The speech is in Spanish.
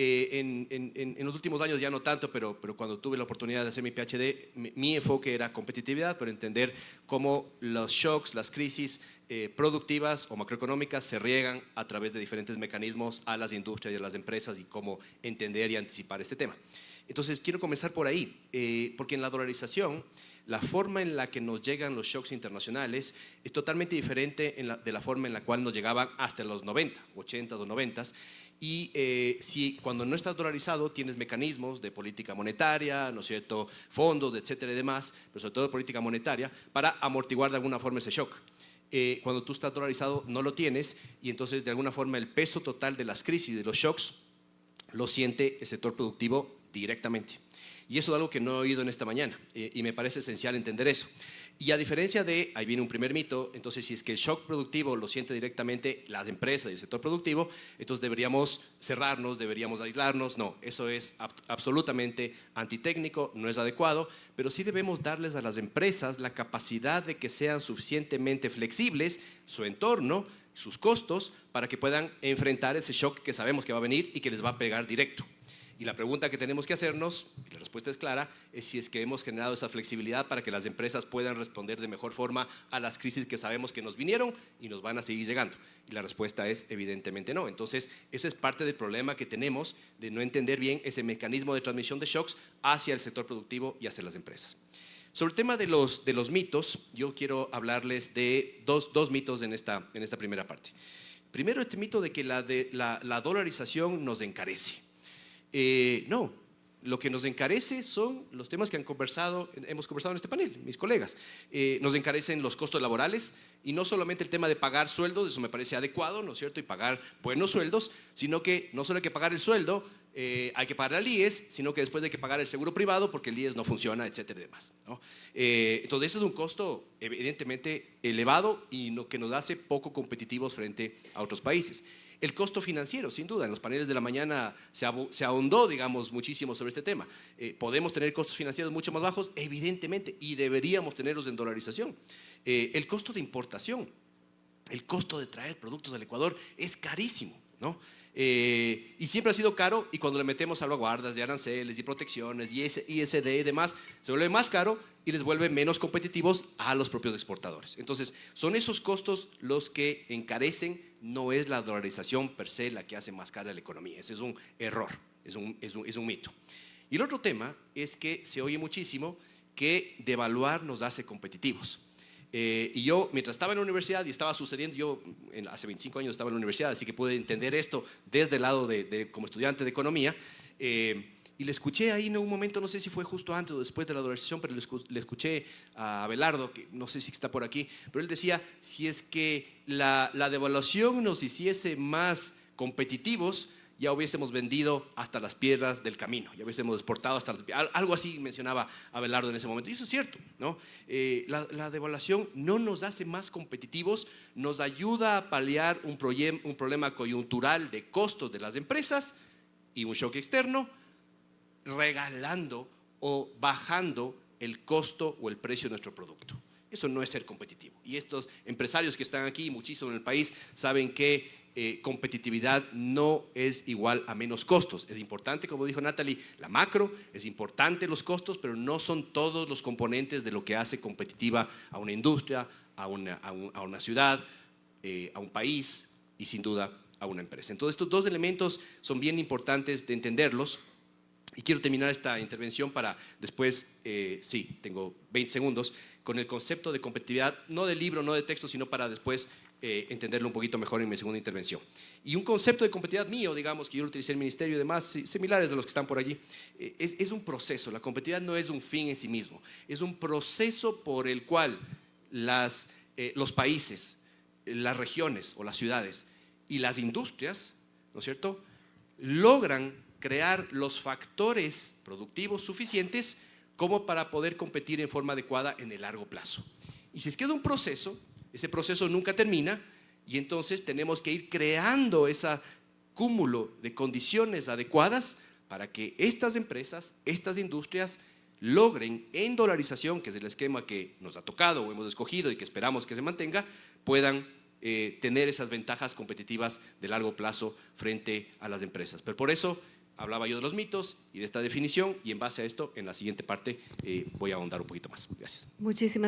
En los últimos años ya no tanto, pero cuando tuve la oportunidad de hacer mi PhD, mi enfoque era competitividad, pero entender cómo los shocks, las crisis productivas o macroeconómicas se riegan a través de diferentes mecanismos a las industrias y a las empresas y cómo entender y anticipar este tema. Entonces, quiero comenzar por ahí, porque en la dolarización, la forma en la que nos llegan los shocks internacionales es totalmente diferente de la forma en la cual nos llegaban hasta los 90, 80 o 90. Y si cuando no estás dolarizado tienes mecanismos de política monetaria, ¿no es cierto?, fondos, etcétera y demás, pero sobre todo de política monetaria, para amortiguar de alguna forma ese shock. Cuando tú estás dolarizado no lo tienes y entonces de alguna forma el peso total de las crisis, de los shocks, lo siente el sector productivo directamente. Y eso es algo que no he oído en esta mañana y me parece esencial entender eso. Y a diferencia de, ahí viene un primer mito, entonces si es que el shock productivo lo siente directamente las empresas y el sector productivo, entonces deberíamos cerrarnos, deberíamos aislarnos. No, eso es absolutamente antitécnico, no es adecuado, pero sí debemos darles a las empresas la capacidad de que sean suficientemente flexibles, su entorno, sus costos, para que puedan enfrentar ese shock que sabemos que va a venir y que les va a pegar directo. Y la pregunta que tenemos que hacernos, y la respuesta es clara, es si es que hemos generado esa flexibilidad para que las empresas puedan responder de mejor forma a las crisis que sabemos que nos vinieron y nos van a seguir llegando. Y la respuesta es evidentemente no. Entonces, ese es parte del problema que tenemos de no entender bien ese mecanismo de transmisión de shocks hacia el sector productivo y hacia las empresas. Sobre el tema de los mitos, yo quiero hablarles de dos mitos en esta primera parte. Primero, este mito de que la dolarización nos encarece. No, lo que nos encarece son los temas que hemos conversado en este panel, mis colegas. Nos encarecen los costos laborales y no solamente el tema de pagar sueldos, eso me parece adecuado, ¿no es cierto?, y pagar buenos sueldos, sino que no solo hay que pagar el sueldo, hay que pagar el IES, sino que después hay que pagar el seguro privado porque el IES no funciona, etcétera y demás, ¿no? Entonces, ese es un costo evidentemente elevado y que nos hace poco competitivos frente a otros países. El costo financiero, sin duda, en los paneles de la mañana se ahondó, digamos, muchísimo sobre este tema. ¿Podemos tener costos financieros mucho más bajos? Evidentemente, y deberíamos tenerlos en dolarización. El costo de importación, el costo de traer productos al Ecuador es carísimo, ¿no? Y siempre ha sido caro, y cuando le metemos salvaguardas de aranceles y protecciones y ISD y demás, se vuelve más caro y les vuelve menos competitivos a los propios exportadores. Entonces, son esos costos los que encarecen, no es la dolarización per se la que hace más cara la economía. Ese es un error, es un mito. Y el otro tema es que se oye muchísimo que devaluar nos hace competitivos. Y yo, mientras estaba en la universidad y estaba sucediendo, yo hace 25 años estaba en la universidad, así que pude entender esto desde el lado como estudiante de economía, y le escuché ahí en un momento, no sé si fue justo antes o después de la dolarización, pero le escuché a Abelardo, que no sé si está por aquí, pero él decía, si es que la devaluación nos hiciese más competitivos, ya hubiésemos vendido hasta las piedras del camino, ya hubiésemos exportado hasta algo así mencionaba Abelardo en ese momento, y eso es cierto, ¿no? La devaluación no nos hace más competitivos, nos ayuda a paliar un problema coyuntural de costos de las empresas y un shock externo, regalando o bajando el costo o el precio de nuestro producto. Eso no es ser competitivo. Y estos empresarios que están aquí, muchísimos en el país, saben que competitividad no es igual a menos costos. Es importante, como dijo Natalie, la macro, es importante los costos, pero no son todos los componentes de lo que hace competitiva a una industria, a una ciudad, a un país y sin duda a una empresa. Entonces, estos dos elementos son bien importantes de entenderlos. Y quiero terminar esta intervención para después, sí, tengo 20 segundos, con el concepto de competitividad, no de libro, no de texto, sino para después entenderlo un poquito mejor en mi segunda intervención. Y un concepto de competitividad mío, digamos, que yo lo utilicé en el ministerio y demás, similares a los que están por allí, es un proceso. La competitividad no es un fin en sí mismo, es un proceso por el cual los países, las regiones o las ciudades y las industrias, ¿no es cierto?, logran crear los factores productivos suficientes como para poder competir en forma adecuada en el largo plazo. Y si es que es un proceso, ese proceso nunca termina y entonces tenemos que ir creando ese cúmulo de condiciones adecuadas para que estas empresas, estas industrias logren en dolarización, que es el esquema que nos ha tocado o hemos escogido y que esperamos que se mantenga, puedan tener esas ventajas competitivas de largo plazo frente a las empresas. Pero por eso hablaba yo de los mitos y de esta definición, y en base a esto, en la siguiente parte, voy a ahondar un poquito más. Gracias. Muchísimas